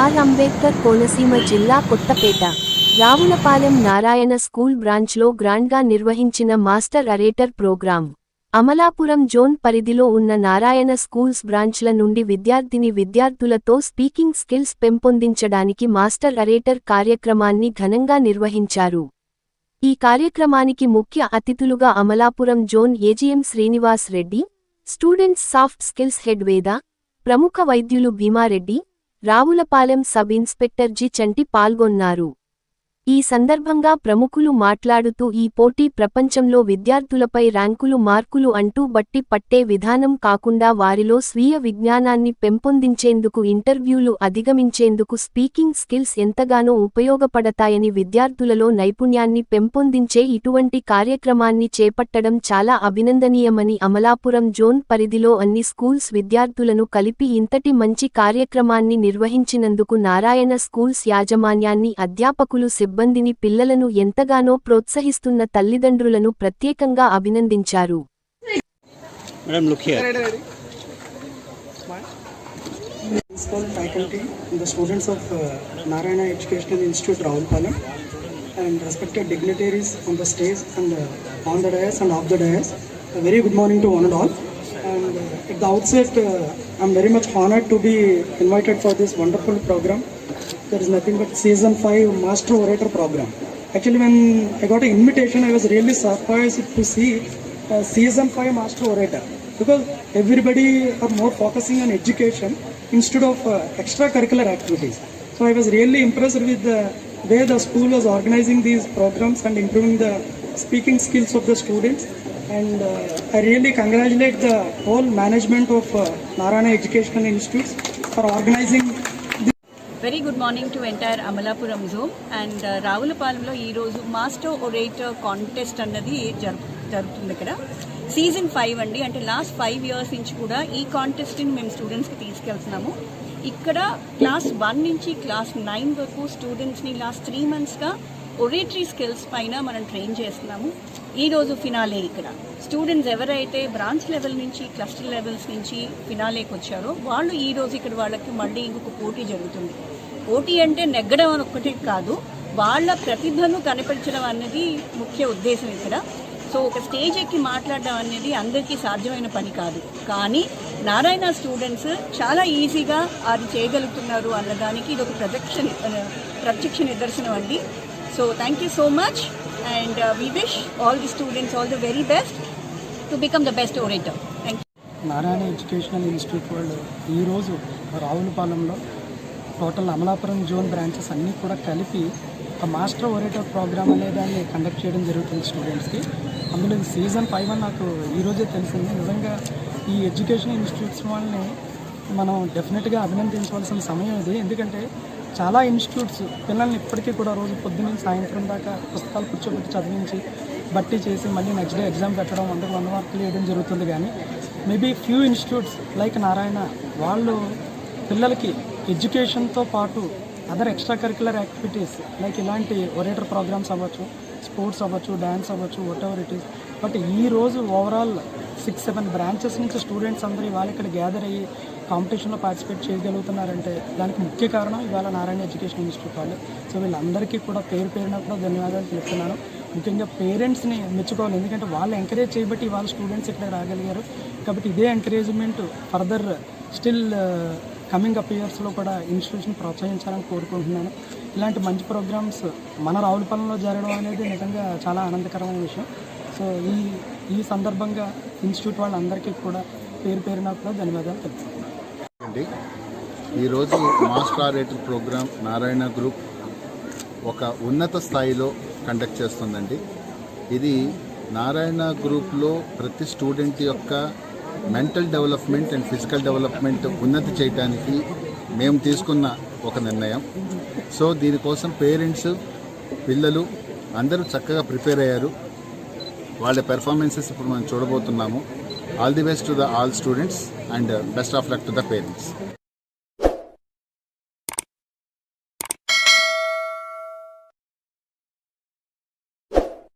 Are Ambedkar Konaseema జిల్లా Kothapeta Ravulapalem Narayana school బ్రాంచ్లో గ్రాండ్గా నిర్వహించిన master orator programme. Amalapuram zone పరిధిలో ఉన్న నారాయణ స్కూల్స్ బ్రాంచ్ల నుండి విద్యార్థులతో స్పీకింగ్ స్కిల్స్ పెంపొందించడానికి మాస్టర్ అరేటర్ కార్యక్రమాన్ని ఘనంగా నిర్వహించారు. ఈ కార్యక్రమానికి ముఖ్య అతిథులుగా Amalapuram zone AGM Srinivas Reddy, students soft skills head Veda, ప్రముఖ వైద్యులు Bhimareddy, Ravulapalem sub inspector G Chanti పాల్గొన్నారు. ఈ సందర్భంగా ప్రముఖులు మాట్లాడుతూ ఈ పోటీ ప్రపంచంలో విద్యార్థులపై ర్యాంకులు మార్కులు అంటూ బట్టి పట్టే విధానం కాకుండా వారిలో స్వీయ విజ్ఞానాన్ని పెంపొందించేందుకు ఇంటర్వ్యూలు అధిగమించేందుకు స్పీకింగ్ స్కిల్స్ ఎంతగానో ఉపయోగపడతాయని విద్యార్థులలో నైపుణ్యాన్ని పెంపొందించే ఇటువంటి కార్యక్రమాన్ని చేపట్టడం చాలా అభినందనీయమని అమలాపురం జోన్ పరిధిలో అన్ని స్కూల్స్ విద్యార్థులను కలిపి ఇంతటి మంచి కార్యక్రమాన్ని నిర్వహించినందుకు నారాయణ స్కూల్స్ యాజమాన్యాన్ని అధ్యాపకులు సిబ్బందిని పిల్లలను ఎంతగానో ప్రోత్సహిస్తున్న తల్లిదండ్రులను ప్రత్యేకంగా అభినందించారు. School faculty and the students of Narayana Educational Institute Ravulpalam and respected dignitaries on the stage and on the dais and off the dais, a very good morning to one and all. And at the outset, I'm very much honored to be invited for this wonderful program. There is nothing but season 5 master orator program. Actually, when I got an invitation, I was really surprised to see season 5 master orator, because everybody are more focusing on education instead of extracurricular activities. So I was really impressed with the way the school was organizing these programs and improving the speaking skills of the students. And I really congratulate the whole management of Narayana Educational Institutes for organizing. Very good morning to entire Amalapuram zone and రావులపాలెంలో ఈరోజు master orator contest అన్నది జరుగుతుంది. ఇక్కడ season 5 అండి, అంటే last 5 years నుంచి కూడా ఈ కాంటెస్ట్ని మేము స్టూడెంట్స్కి తీసుకెళ్తున్నాము. ఇక్కడ క్లాస్ 1 నుంచి క్లాస్ 9 వరకు స్టూడెంట్స్ని లాస్ట్ 3 monthsగా ఒరేటరీ స్కిల్స్ పైన మనం ట్రైన్ చేస్తున్నాము. ఈరోజు ఫినాలే. ఇక్కడ స్టూడెంట్స్ ఎవరైతే బ్రాంచ్ లెవెల్ నుంచి క్లస్టర్ లెవెల్స్ నుంచి ఫినాలేకి వచ్చారో వాళ్ళు ఈరోజు ఇక్కడ వాళ్ళకి మళ్ళీ ఇంకొక పోటీ జరుగుతుంది. పోటీ అంటే నెగ్గడం అని ఒక్కటే కాదు, వాళ్ళ ప్రతిభను కనపరచడం అనేది ముఖ్య ఉద్దేశం ఇక్కడ. సో ఒక స్టేజ్ ఎక్కి మాట్లాడడం అనేది అందరికీ సాధ్యమైన పని కాదు, కానీ నారాయణ స్టూడెంట్స్ చాలా ఈజీగా అది చేయగలుగుతున్నారు అన్నదానికి ఇది ఒక ప్రత్యక్ష నిదర్శనం అండి. So thank you so much and we wish all the students all the very best to become the best orator. Thank you. Narayana educational institute వాళ్ళు ఈరోజు రావులపాలెంలో టోటల్ అమలాపురం జోన్ బ్రాంచెస్ అన్నీ కూడా కలిపి ఒక మాస్టర్ ఒరేటర్ ప్రోగ్రామ్ అనేదాన్ని కండక్ట్ చేయడం జరుగుతుంది స్టూడెంట్స్కి. అందులో సీజన్ 5 అని నాకు ఈరోజే తెలిసింది. నిజంగా ఈ ఎడ్యుకేషనల్ ఇన్స్టిట్యూట్స్ వాళ్ళని మనం డెఫినెట్గా అభినందించవలసిన సమయం ఇది. ఎందుకంటే చాలా ఇన్స్టిట్యూట్స్ పిల్లల్ని ఇప్పటికీ కూడా రోజు పొద్దున్న సాయంత్రం దాకా పుస్తకాలు కూర్చోబెట్టి చదివించి బట్టి చేసి మళ్ళీ నెక్స్ట్ డే ఎగ్జామ్ పెట్టడం 100 మార్కులు వేయడం జరుగుతుంది. కానీ maybe few institutes like Narayana వాళ్ళు పిల్లలకి ఎడ్యుకేషన్తో పాటు other extra curricular activities like ఇలాంటి ఒరేటర్ ప్రోగ్రామ్స్ అవ్వచ్చు, స్పోర్ట్స్ అవ్వచ్చు, డ్యాన్స్ అవ్వచ్చు, what ever it is. But ఈరోజు ఓవరాల్ 6-7 బ్రాంచెస్ నుంచి స్టూడెంట్స్ అందరూ ఇవాళ ఇక్కడ గ్యాదర్ అయ్యి కాంపిటీషన్లో పార్టిసిపేట్ చేయగలుగుతున్నారంటే దానికి ముఖ్య కారణం ఇవాళ నారాయణ ఎడ్యుకేషన్ ఇన్స్టిట్యూట్ వాళ్ళు. సో వీళ్ళందరికీ కూడా పేరున కూడా ధన్యవాదాలు తెలుపుతున్నాను. ముఖ్యంగా పేరెంట్స్ని మెచ్చుకోవాలి, ఎందుకంటే వాళ్ళు ఎంకరేజ్ చేయబట్టి వాళ్ళ స్టూడెంట్స్ ఇక్కడ రాగలిగారు. కాబట్టి ఇదే encouragement further still coming up ఇయర్స్లో కూడా ఇన్స్టిట్యూషన్ ప్రోత్సహించాలని కోరుకుంటున్నాను. ఇలాంటి మంచి ప్రోగ్రామ్స్ మన రావులపాలెంలో జరగడం అనేది నిజంగా చాలా ఆనందకరమైన విషయం. సో ఈ సందర్భంగా ఇన్స్టిట్యూట్ వాళ్ళందరికీ కూడా పేరున కూడా ధన్యవాదాలు తెలుపుతున్నాను. ఈరోజు master orator programme Narayana Group ఒక ఉన్నత స్థాయిలో కండక్ట్ చేస్తుందండి. ఇది నారాయణ గ్రూప్లో ప్రతి స్టూడెంట్ యొక్క mental development and physical development ఉన్నతి చేయడానికి మేము తీసుకున్న ఒక నిర్ణయం. సో దీనికోసం పేరెంట్స్, పిల్లలు అందరూ చక్కగా ప్రిపేర్ అయ్యారు. వాళ్ళ పెర్ఫార్మెన్సెస్ ఇప్పుడు మనం చూడబోతున్నాము. All the best to the all students and best of luck to the parents.